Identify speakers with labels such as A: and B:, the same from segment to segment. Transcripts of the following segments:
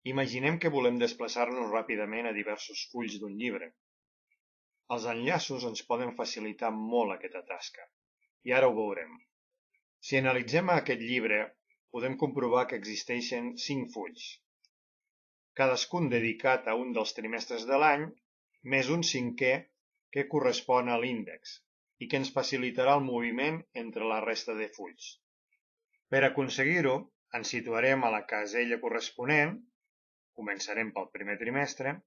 A: Imaginem que volem desplaçar-nos ràpidament a diversos fulls d'un llibre. Els enllaços ens poden facilitar molt aquesta tasca, i ara ho veurem. Si analitzem aquest llibre, podem comprovar que existeixen 5 fulls, cadascun dedicat a un dels trimestres de l'any, més un cinquè que correspon a l'índex i que ens facilitarà el moviment entre la resta de fulls. Per aconseguir-ho, ens situarem a la casella corresponent, començarem pel primer trimestre,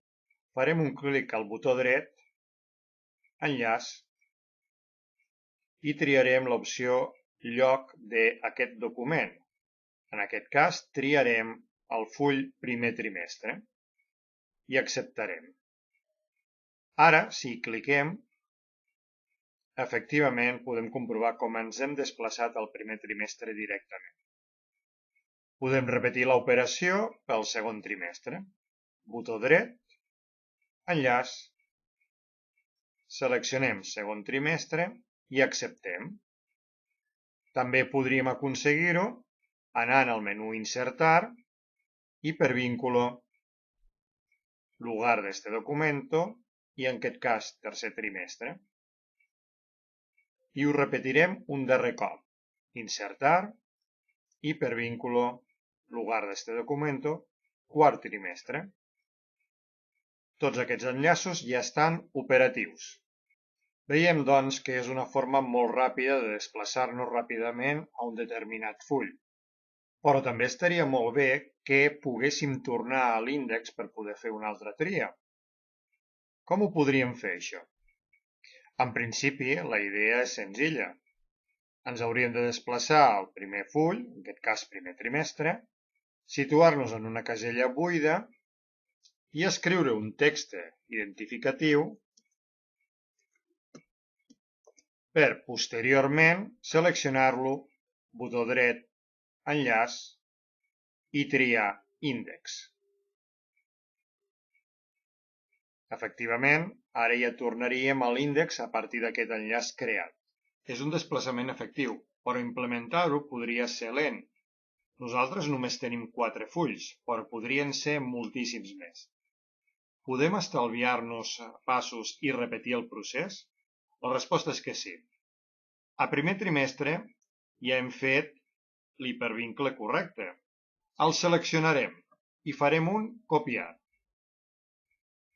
A: farem un clic al botó dret, enllaç, i triarem l'opció lloc d'aquest document. En aquest cas, triarem el full primer trimestre i acceptarem. Ara, si hi cliquem, efectivament podem comprovar com ens hem desplaçat al primer trimestre directament. Podem repetir l'operació pel segon trimestre. Botó dret, enllaç, seleccionem segon trimestre i acceptem. També podríem aconseguir-ho anant al menú Insertar y per vínculo, lugar de este documento i en aquest cas tercer trimestre. I ho repetirem un darrer cop. Insertar y per vínculo, lugar de este documento, quart trimestre. Tots aquests enllaços ja estan operatius. Veiem, doncs, que és una forma molt ràpida de desplaçar-nos ràpidament a un determinat full. Però també estaria molt bé que poguéssim tornar a l'índex per poder fer una altra tria. Com ho podríem fer, això? En principi, la idea és senzilla. Ens hauríem de desplaçar al primer full, en aquest cas primer trimestre, situar-nos en una casella buida i escriure un text identificatiu per, posteriorment, seleccionar-lo, botó dret, enllaç i triar índex. Efectivament, ara ja tornaríem a l'índex a partir d'aquest enllaç creat. És un desplaçament efectiu, però implementar-ho podria ser lent. Nosaltres només tenim 4 fulls, però podrien ser moltíssims més. Podem estalviar-nos passos i repetir el procés? La resposta és que sí. A primer trimestre ja hem fet l'hipervincle correcte. El seleccionarem i farem un copiar.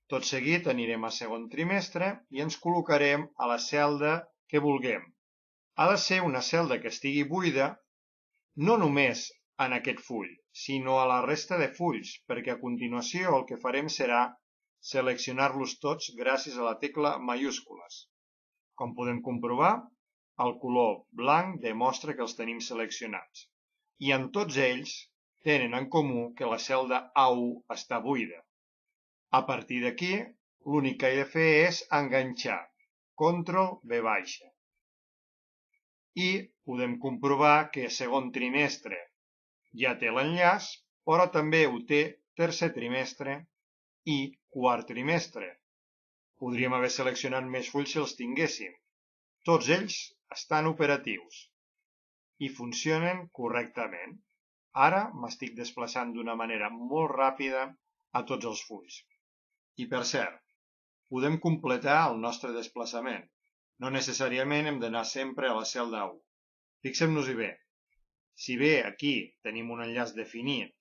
A: Tot seguit anirem a segon trimestre i ens col·locarem a la celda que vulguem. Ha de ser una celda que estigui buida, no només en aquest full, sinó a la resta de fulls, perquè a continuació el que farem serà seleccionar-los tots gràcies a la tecla majúscules. Com podem comprovar, el color blanc demostra que els tenim seleccionats. I en tots ells tenen en comú que la celda A1 està buida. A partir d'aquí, l'únic que he de fer és enganxar, control V baixa. I podem comprovar que segon trimestre ja té l'enllaç, però també ho té tercer trimestre i quart trimestre. Podríem haver seleccionat més fulls si els tinguéssim. Tots ells estan operatius i funcionen correctament. Ara m'estic desplaçant d'una manera molt ràpida a tots els fulls. I per cert, podem completar el nostre desplaçament. No necessàriament hem d'anar sempre a la celda 1. Fixem-nos-hi bé. Si bé aquí tenim un enllaç definit,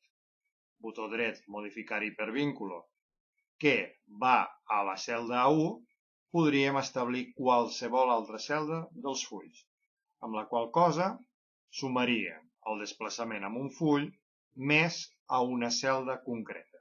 A: botó dret, modificar hipervínculo, que va a la celda 1, podríem establir qualsevol altra celda dels fulls, amb la qual cosa sumaria el desplaçament amb un full més a una celda concreta.